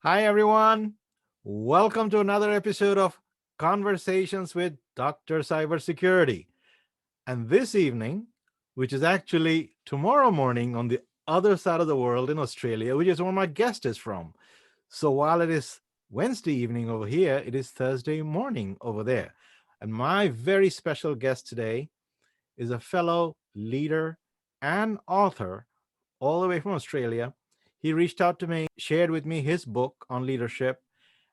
Hi, everyone. Welcome to another episode of Conversations with Cybersecurity. And this evening, which is actually tomorrow morning on the other side of the world in Australia, which is where my guest is from. So while it is Wednesday evening over here, it is Thursday morning over there. And my very special guest today is a fellow leader and author all the way from Australia. He reached out to me, shared with me his book on leadership,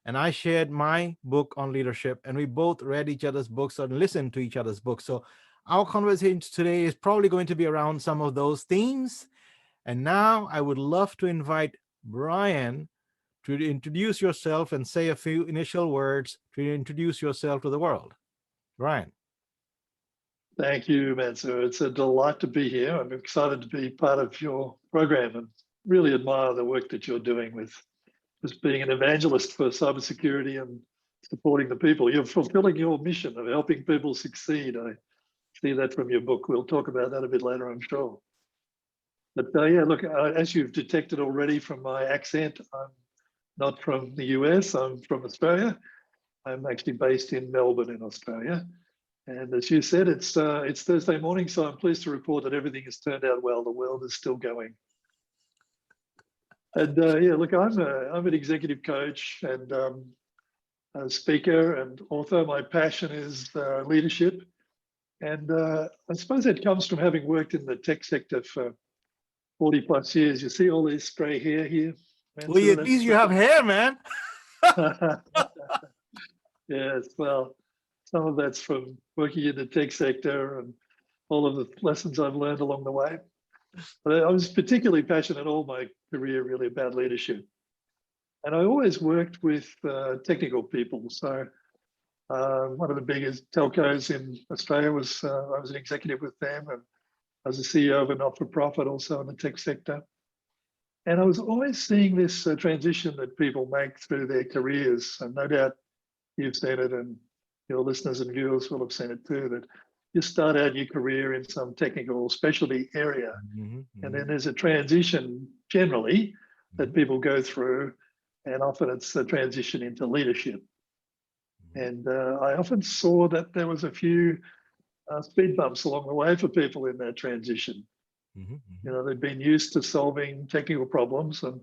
and I shared my book on leadership, and we both read each other's books and listened to each other's books. So our conversation today is probably going to be around some of those themes. And now I would love to invite Brian to introduce yourself and say a few initial words to introduce yourself to the world. Brian. Thank you, Mansur. It's a delight to be here. I'm excited to be part of your program and really admire the work that you're doing with just being an evangelist for cybersecurity and supporting the people. You're fulfilling your mission of helping people succeed. I see that from your book. We'll talk about that a bit later, I'm sure. But yeah, look, as you've detected already from my accent, I'm not from the US, I'm from Australia. I'm actually based in Melbourne in Australia. And as you said, it's Thursday morning, so I'm pleased to report that everything has turned out well. The world is still going. And yeah, look, I'm an executive coach and a speaker and author. My passion is leadership, and I suppose that comes from having worked in the tech sector for 40 plus years. You see all this grey hair here, Well, Mansur? at least you have hair, man. Yes, well, some of that's from working in the tech sector and all of the lessons I've learned along the way. But I was particularly passionate all my career really about leadership. And I always worked with technical people. So one of the biggest telcos in Australia was, I was an executive with them, and I was the CEO of a not-for-profit also in the tech sector. And I was always seeing this transition that people make through their careers. And no doubt you've seen it, and your listeners and viewers will have seen it too, that you start out your career in some technical specialty area, and then there's a transition generally that people go through, and often it's a transition into leadership. And I often saw that there was a few speed bumps along the way for people in that transition. You know, they've been used to solving technical problems, and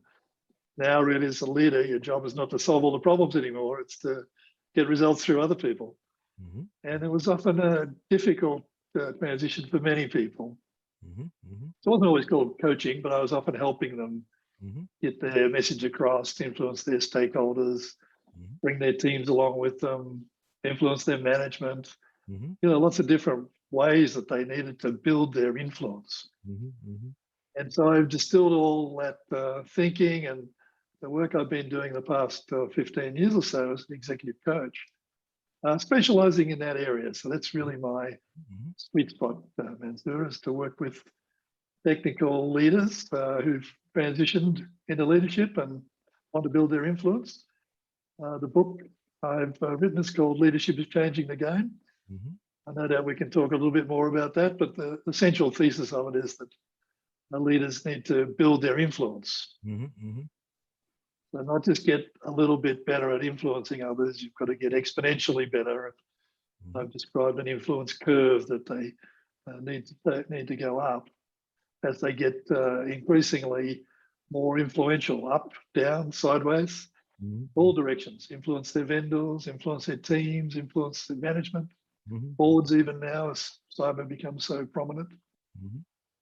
now really as a leader, your job is not to solve all the problems anymore, it's to get results through other people. And it was often a difficult transition for many people. So it wasn't always called coaching, but I was often helping them get their message across, influence their stakeholders, bring their teams along with them, influence their management. You know, lots of different ways that they needed to build their influence. And so I've distilled all that thinking and the work I've been doing the past 15 years or so as an executive coach, specializing in that area. So that's really my sweet spot, Mansur, is to work with technical leaders who've transitioned into leadership and want to build their influence. The book I've written is called Leadership is Changing the Game. I no doubt we can talk a little bit more about that, but the central thesis of it is that the leaders need to build their influence. So not just get a little bit better at influencing others, you've got to get exponentially better. I've described an influence curve that they need to go up as they get increasingly more influential, up, down, sideways, all directions. Influence their vendors, influence their teams, influence their management, boards even now as cyber becomes so prominent.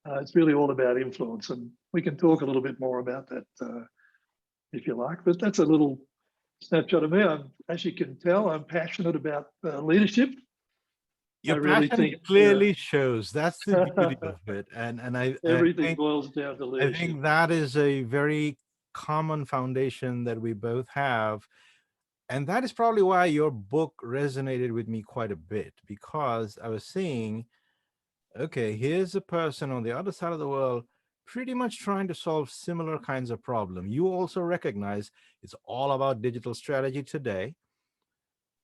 It's really all about influence, and we can talk a little bit more about that if you like, but that's a little snapshot of me. As you can tell, I'm passionate about leadership. Your passion clearly shows. That's the beauty of it, and everything boils down to leadership. I think that is a very common foundation that we both have, and that is probably why your book resonated with me quite a bit, because I was seeing, okay, here's a person on the other side of the world pretty much trying to solve similar kinds of problems. You also recognize it's all about digital strategy today.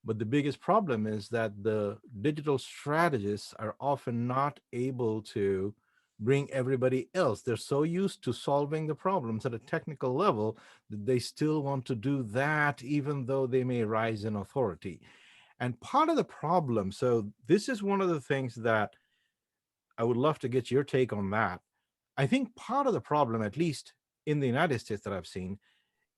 But the biggest problem is that the digital strategists are often not able to bring everybody else. They're so used to solving the problems at a technical level that they still want to do that, even though they may rise in authority. And part of the problem, so this is one of the things that I would love to get your take on that. I think part of the problem, at least in the United States that I've seen,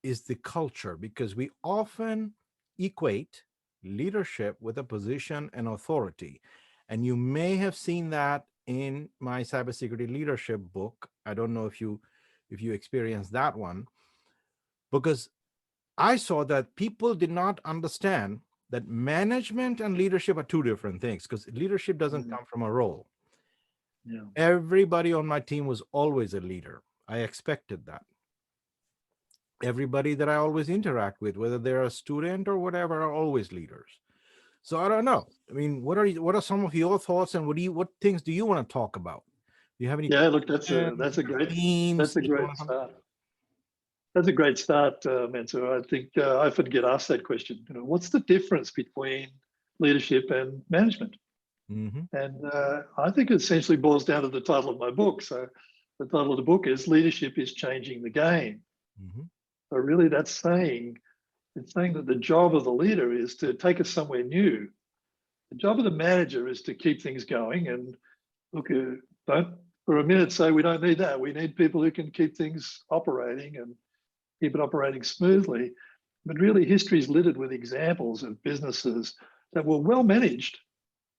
is the culture, because we often equate leadership with a position and authority. And you may have seen that in my cybersecurity leadership book. I don't know if you experienced that one, because I saw that people did not understand that management and leadership are two different things, because leadership doesn't Mm, come from a role. yeah. Everybody on my team was always a leader. I expected that. Everybody that I always interact with, whether they're a student or whatever, are always leaders. So I don't know. I mean, what are some of your thoughts, and what things do you want to talk about? Do you have any Yeah, look, questions, themes that's a that you great want to? start. That's a great start, Mansur. I think I often get asked that question. What's the difference between leadership and management? Mm-hmm, And I think it essentially boils down to the title of my book. So the title of the book is "Leadership is Changing the Game." mm-hmm, So really, it's saying that the job of the leader is to take us somewhere new. The job of the manager is to keep things going and look, don't for a minute say we don't need that. We need people who can keep things operating and keep it operating smoothly. But really, history is littered with examples of businesses that were well managed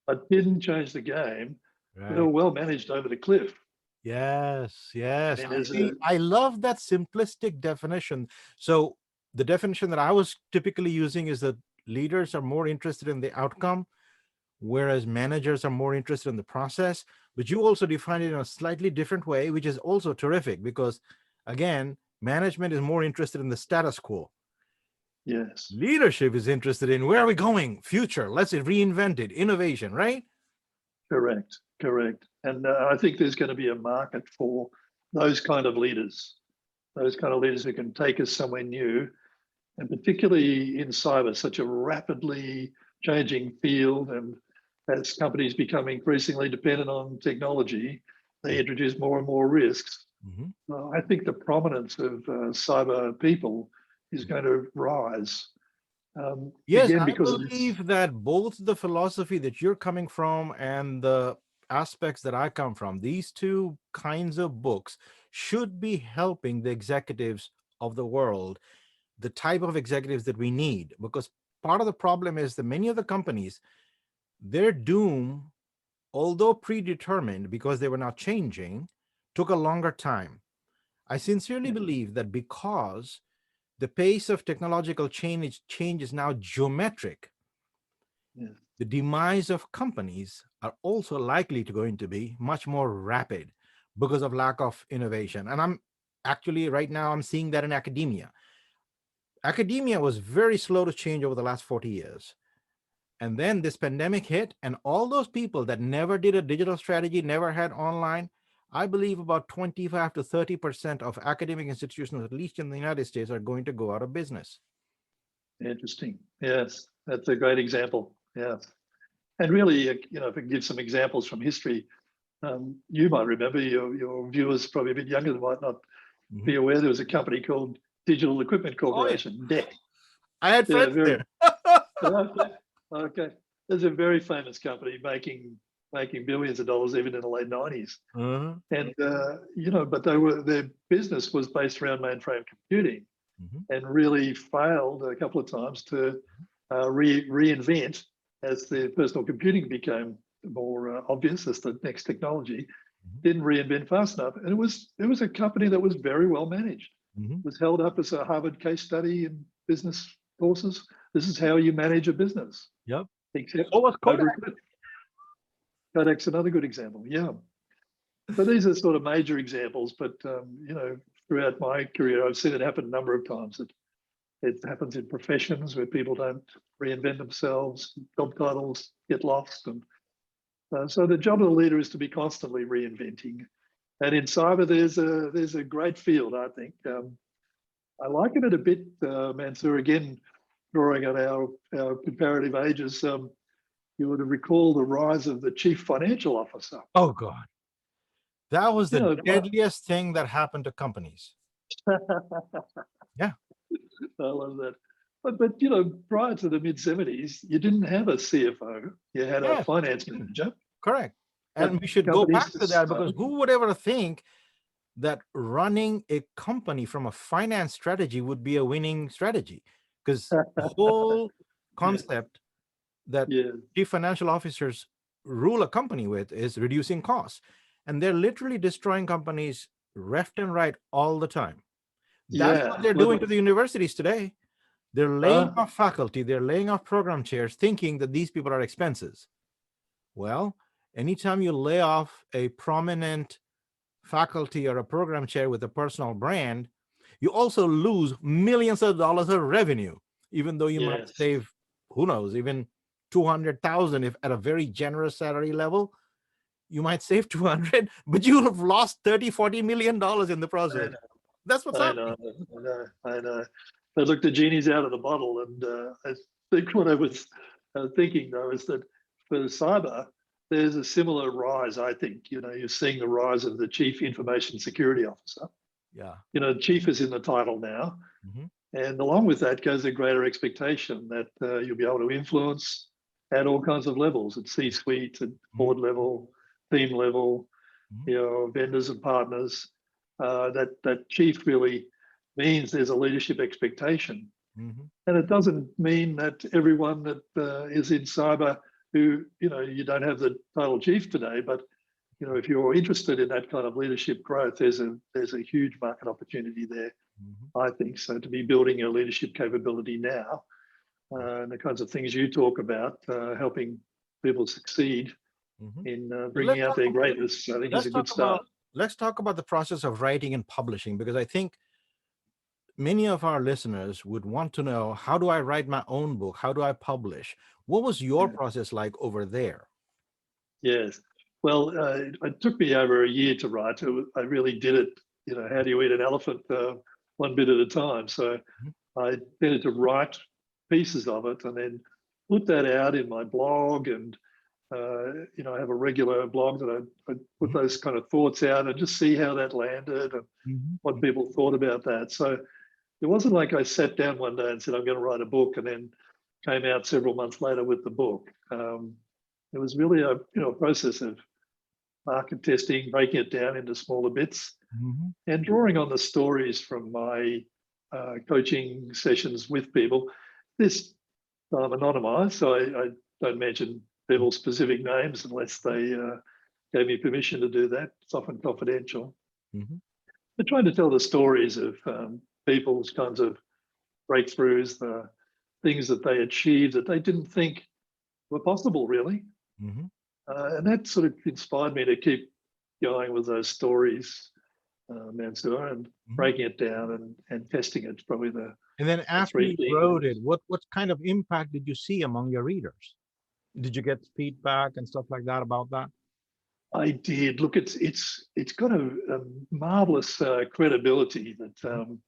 but didn't change the game. They right. were well managed over the cliff. Yes, I yes. mean, I there's see. a I love that simplistic definition. So the definition that I was typically using is that leaders are more interested in the outcome, whereas managers are more interested in the process. But you also define it in a slightly different way, which is also terrific, because again, management is more interested in the status quo. yes, Leadership is interested in where are we going, future, let's reinvent it, innovation, right? correct, correct. And I think there's going to be a market for those kind of leaders, those kind of leaders who can take us somewhere new, and particularly in cyber, such a rapidly changing field. And as companies become increasingly dependent on technology, they introduce more and more risks. Mhm. I think the prominence of cyber people is going to rise Yes, again I because of this. believe that both the philosophy that you're coming from and the aspects that I come from, these two kinds of books should be helping the executives of the world, the type of executives that we need. Because part of the problem is that many of the companies, their doom, although predetermined because they were not changing, took a longer time. I sincerely Yeah, believe that because the pace of technological change is now geometric, yeah, the demise of companies are also likely to going to be much more rapid because of lack of innovation. And I'm actually right now I'm seeing that in academia. Academia was very slow to change over the last 40 years. And then this pandemic hit, and all those people that never did a digital strategy, never had online, I believe about 25 to 30% of academic institutions, at least in the United States, are going to go out of business. interesting. Yes, that's a great example. Yeah, and really, if I can give some examples from history, you might remember, your viewers probably a bit younger than might not be Mhm. aware, there was a company called Digital Equipment Oh, yeah. Corporation, DEC. I had Yeah, friends very there. okay. Okay. There's a very famous company making billions of dollars even in the late 90s. Uh-huh. And but their business was based around mainframe computing Mhm. and really failed a couple of times to reinvent as the personal computing became more obvious as the next technology. Mhm. Didn't reinvent fast enough, and it was a company that was very well managed. Mhm. Was held up as a Harvard case study in business courses. This is how you manage a business, Yep. except So was Kodak. over a cliff. Kodak's another good example. Yeah. So these are sort of major examples, but throughout my career, I've seen it happen a number of times. It happens in professions where people don't reinvent themselves, job titles get lost, and so the job of the leader is to be constantly reinventing. And in cyber, there's a great field, I think. I liken it a bit, Mansur, again, drawing on our comparative ages. You would recall the rise of the chief financial officer. Oh God. That was You the know, deadliest thing that happened to companies. I Yeah, love that. But you know, prior to the mid 70s, you didn't have a CFO. You had a yes, finance manager. correct. But And we should go companies back to that, just because who would ever think that running a company from a finance strategy would be a winning strategy? Because the whole yeah, concept that yeah, chief financial officers rule a company with is reducing costs. And they're literally destroying companies left and right all the time. That's what yeah. they're doing Well, to the universities today. They're laying uh, off faculty, they're laying off program chairs, thinking that these people are expenses. Well, anytime you lay off a prominent faculty or a program chair with a personal brand, you also lose millions of dollars of revenue, even though you might yes, save, who knows, even 200,000 if at a very generous salary level. You might save 200, but you have lost 30-40 million dollars in the I process. know, That's what's I know, happening. I know, I know. But look, the genie's out of the bottle, and I think what I was thinking though is that for cyber, there's a similar rise. I think you know you're seeing the rise of the chief information security officer. Yeah. You know, chief is in the title now, Mhm. and along with that goes a greater expectation that you'll be able to influence at all kinds of levels, at C-suite, at Mhm. board level, team level, Mhm. you know, vendors and partners. That chief really means there's a leadership expectation, Mhm. and it doesn't mean that everyone that is in cyber who you know you don't have the title chief today, but you know if you're interested in that kind of leadership growth, there's a huge market opportunity there. Mhm. I think so to be building your leadership capability now, and the kinds of things you talk about, helping people succeed Mhm. in But bringing out their greatness, I think is let's a talk good about start. let's talk about the process of writing and publishing, because I think many of our listeners would want to know, how do I write my own book? How do I publish? What was your Yeah. process like over there? Yes. Well, it took me over a year to write. I really did it. You know, how do you eat an elephant? One bit at a time. So Mhm. I tended to write pieces of it and then put that out in my blog. And you know, I have a regular blog that I put Mhm. those kind of thoughts out and just see how that landed and Mhm. what people thought about that. So it wasn't like I sat down one day and said I'm going to write a book and then came out several months later with the book. It was really a process of market testing, breaking it down into smaller bits, Mhm. and drawing on the stories from my coaching sessions with people. This I'm anonymized, so I don't mention people's specific names unless they gave me permission to do that. It's often confidential. Mhm. But trying to tell the stories of people's kinds of breakthroughs, the things that they achieved that they didn't think were possible, really. Mhm. And that sort of inspired me to keep going with those stories, Mansur, and Mhm. breaking it down and testing it. It's probably And then the after three you wrote things. it, what kind of impact did you see among your readers? Did you get feedback and stuff like that about that? I did. Look, it's got a marvelous credibility that Mhm.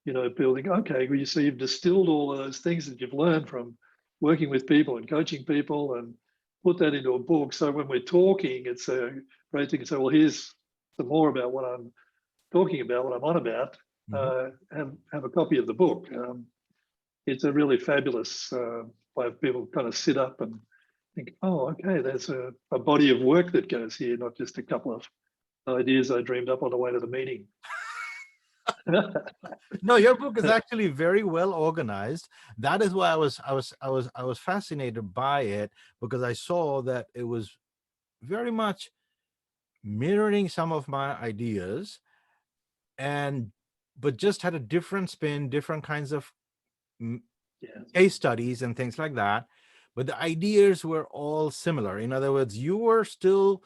you know, building. Okay, well, you see, you've distilled all of those things that you've learned from working with people and coaching people, and put that into a book. So when we're talking, it's a great thing to say, well, here's some more about what I'm talking about, what I'm on about. Mhm. Have a copy of the book. It's a really fabulous way of people kind of sit up and think, oh, okay, there's a body of work that goes here, not just a couple of ideas I dreamed up on the way to the meeting. No, your book is actually very well organized. That is why I was fascinated by it, because I saw that it was very much mirroring some of my ideas, and but just had a different spin, different kinds of mm, Yeah, case studies and things like that. But the ideas were all similar. In other words, you were still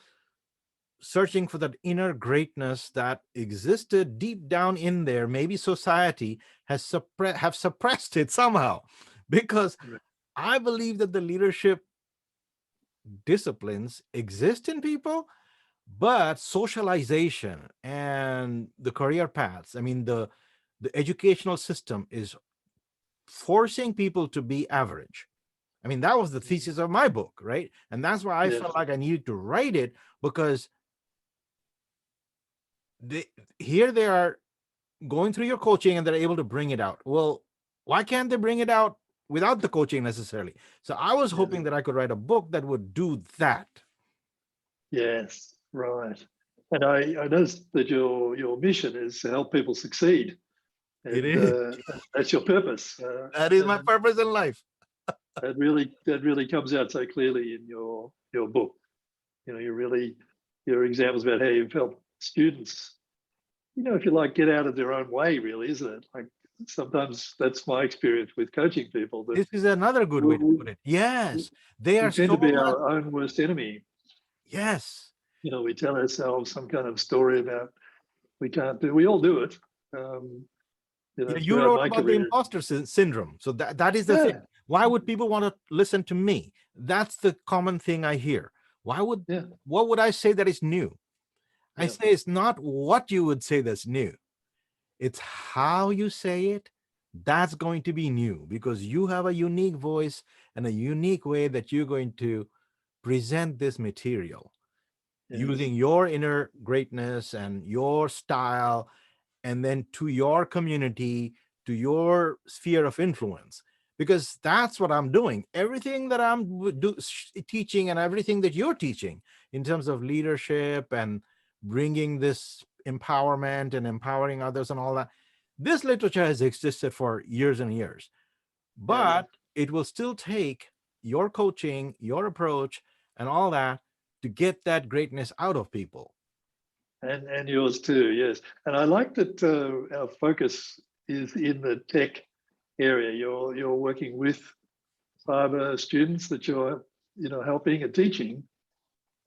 searching for that inner greatness that existed deep down in there. Maybe society have suppressed it somehow, because right. I believe that the leadership disciplines exist in people, but socialization and the career paths, I mean, the educational system is forcing people to be average. I mean, that was the thesis of my book, right? And that's why I Yes. felt like I needed to write it, because they, here they are going through your coaching and they're able to bring it out. Well, why can't they bring it out without the coaching necessarily? So I was Yeah. hoping that I could write a book that would do that. Yes, right. And I noticed that your mission is to help people succeed, It and is. that's your purpose. That is my And purpose in life. that really comes out so clearly in your book. You really your examples about how you've helped students. If you like, get out of their own way, really, isn't it? Like sometimes that's my experience with coaching people that This is another good way to we, put it. Yes, they we are tend so to be much. our own worst enemy. Yes. We tell ourselves some kind of story about we can't do. We all do it. Um, Yeah, you throughout wrote my about the career. imposter syndrome. So that is the thing. Yeah, Why would people want to listen to me? That's the common thing I hear. Why would yeah, what would I say that is new? I yeah, say it's not what you would say that's new. It's how you say it. That's going to be new because you have a unique voice and a unique way that you're going to present this material yes, using your inner greatness and your style, and then to your community, to your sphere of influence. Because that's what I'm doing. Everything that teaching and everything that you're teaching in terms of leadership and bringing this empowerment and empowering others and all that, this literature has existed for years and years. yeah, But it will still take your coaching, your approach, and all that to get that greatness out of people. and yours too. Yes, and I like that our focus is in the tech area. You're working with cyber students that you're helping and teaching,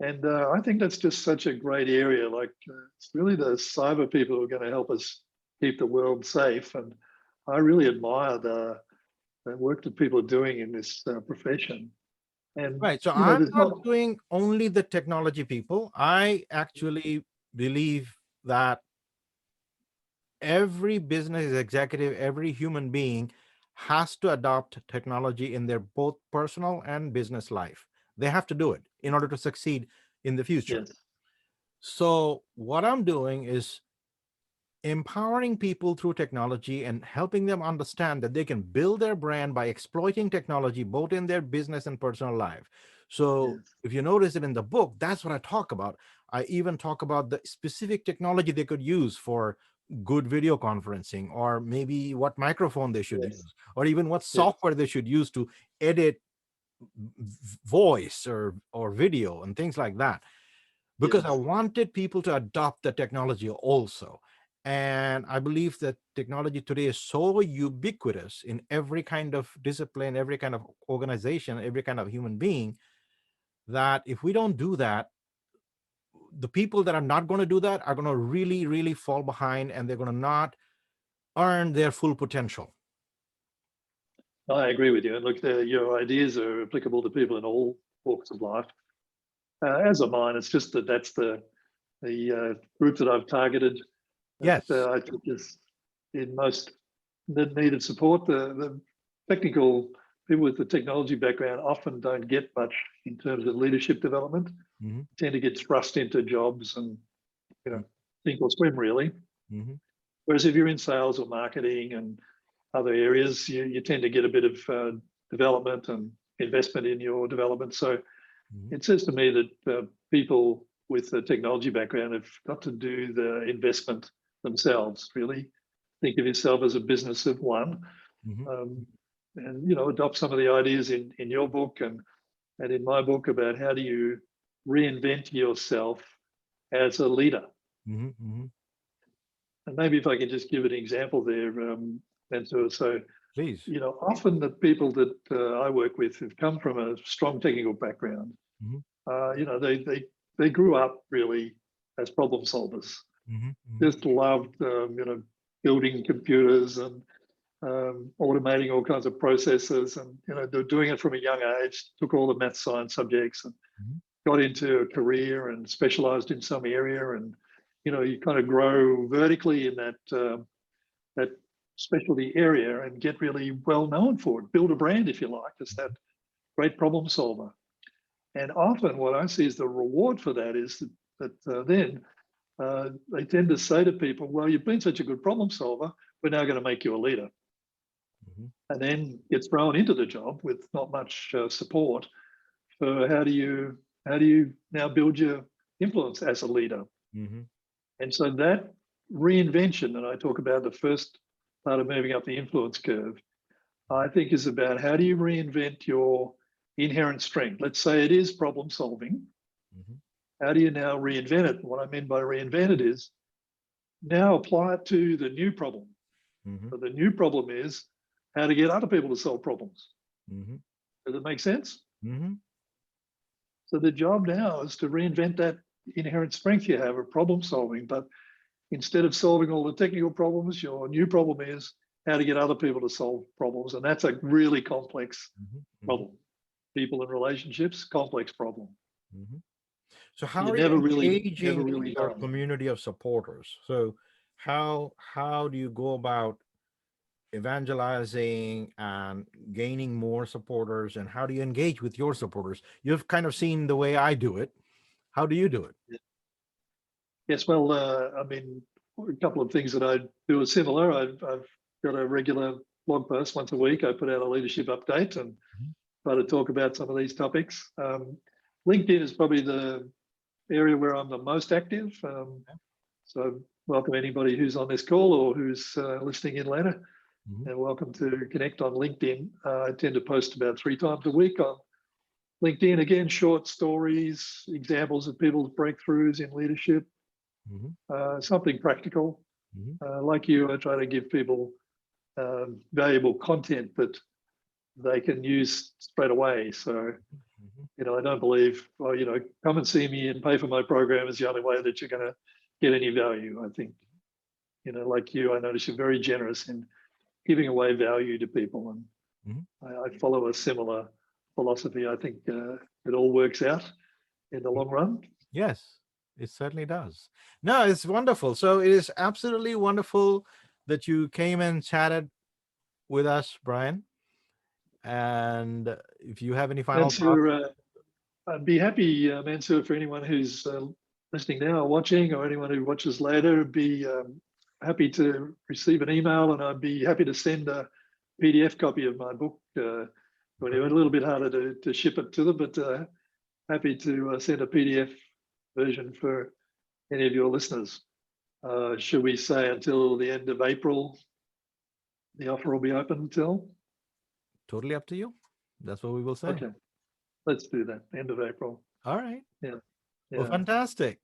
and I think that's just such a great area. Like it's really the cyber people who are going to help us keep the world safe, and I really admire the work that people are doing in this profession. And Right. So I'm there's not not. doing only the technology people. I actually believe that every business executive, every human being has to adopt technology in their both personal and business life. They have to do it in order to succeed in the future. Yes, So, what I'm doing is empowering people through technology and helping them understand that they can build their brand by exploiting technology both in their business and personal life. So yes, if you notice it in the book, that's what I talk about. I even talk about the specific technology they could use for good video conferencing, or maybe what microphone they should yes, use, or even what yes, software they should use to edit voice or video and things like that, because I yes. wanted people to adopt the technology also. And I believe that technology today is so ubiquitous in every kind of discipline, every kind of organization, every kind of human being, that if we don't do that, the people that are not going to do that are going to really, really fall behind, and they're going to not earn their full potential. I agree with you. And look, your ideas are applicable to people in all walks of life. As are mine. It's just that that's the group that I've targeted. That Yes. I think is in most that needed support. The technical people with the technology background often don't get much in terms of leadership development. Hmm. Tend to get thrust into jobs and sink or swim really. Hmm. Whereas if you're in sales or marketing and other areas, you tend to get a bit of development and investment in your development. So Hmm. it says to me that people with a technology background have got to do the investment themselves, really. Think of yourself as a business of one, Hmm. um, and adopt some of the ideas in your book and in my book about how do you reinvent yourself as a leader. Hmm. Hmm. And maybe if I can just give an example there, Mansur. So, Please. often the people that I work with have come from a strong technical background. Hmm. They grew up really as problem solvers. Hmm. Hmm. Just loved building computers and automating all kinds of processes, and they're doing it from a young age. Took all the math science subjects and Hmm. got into a career and specialized in some area, and you kind of grow vertically in that specialty area and get really well known for it. Build a brand, if you like, as that great problem solver. And often what I see is the reward for that is that then they tend to say to people, well, you've been such a good problem solver, we're now going to make you a leader. And then get thrown into the job with not much support for how do you now build your influence as a leader. And so that reinvention that I talk about, the first part of moving up the influence curve, I think is about how do you reinvent your inherent strength. Let's say it is problem solving. How do you now reinvent it? What I mean by reinvent it is now apply it to the new problem. So the new problem is how to get other people to solve problems. Does it make sense? So the job now is to reinvent that inherent strength you have of problem solving. But instead of solving all the technical problems, your new problem is how to get other people to solve problems. And that's a really complex problem. People and relationships, complex problem. So how You are never you really engaging your know. community of supporters? So how do you go about evangelizing and gaining more supporters, and how do you engage with your supporters? You've kind of seen the way I do it. How do you do it? Yes, well, I mean, a couple of things that I do are similar. I've got a regular blog post once a week. I put out a leadership update and try to talk about some of these topics. LinkedIn is probably the area where I'm the most active. So welcome anybody who's on this call or who's listening in later. And welcome to connect on LinkedIn. I tend to post about 3 times a week on LinkedIn. Again, short stories, examples of people's breakthroughs in leadership, something practical. Like you, I try to give people valuable content that they can use straight away. So, you know, I don't believe, well, you know, come and see me and pay for my program is the only way that you're going to get any value. I think, you know, like you, I notice you're very generous in giving away value to people. And I follow a similar philosophy. I think it all works out in the long run. Yes, it certainly does. No, it's wonderful. So it is absolutely wonderful that you came and chatted with us, Brian. And if you have any final thoughts. Mansur, I'd be happy, Mansur, for anyone who's listening now or watching, or anyone who watches later, be happy to receive an email, and I'd be happy to send a PDF copy of my book. A little bit harder to ship it to them, but happy to send a PDF version for any of your listeners. Should we say until the end of April, the offer will be open until? Totally up to you. That's what we will say. Okay, let's do that. End of April. All right. Yeah. Well, fantastic.